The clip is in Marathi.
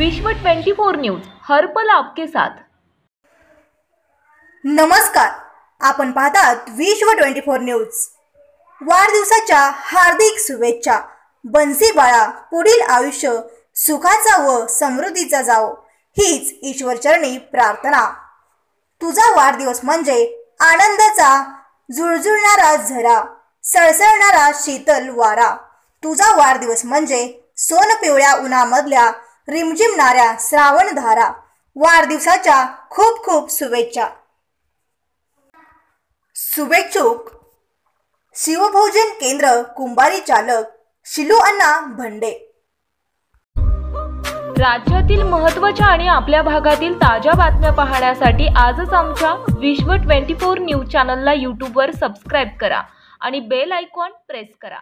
विश्व 24 न्यूज हर पल आपके साथ। नमस्कार, आपण पाहतात विश्व 24 न्यूज। वाढदिवसाच्या हार्दिक शुभेच्छा। बन्सी बाळा, पुढील आयुष्य सुखाचा व समृद्धीचा जावो हीच ईश्वरचरणी प्रार्थना। तुझा वाढदिवस म्हणजे आनंदाचा झुळझुळणारा झरा, सळसळणारा शीतल वारा। तुझा वाढदिवस म्हणजे सोनपिवळ्या उन्हामधल्या रिमझिमणाऱ्या श्रावणधारा। वाढदिवसाच्या खूप खूप शुभेच्छा। शुभेच्छुक शिवभोजन केंद्र कुंभारी चालक शिलू अण्णा भंडे। राज्यातील महत्त्वाच्या आणि आपल्या भागातील ताज्या बातम्या पाहण्यासाठी आजच आमच्या विश्व 24 न्यूज चॅनलला YouTube वर सबस्क्राइब करा आणि बेल आयकॉन प्रेस करा।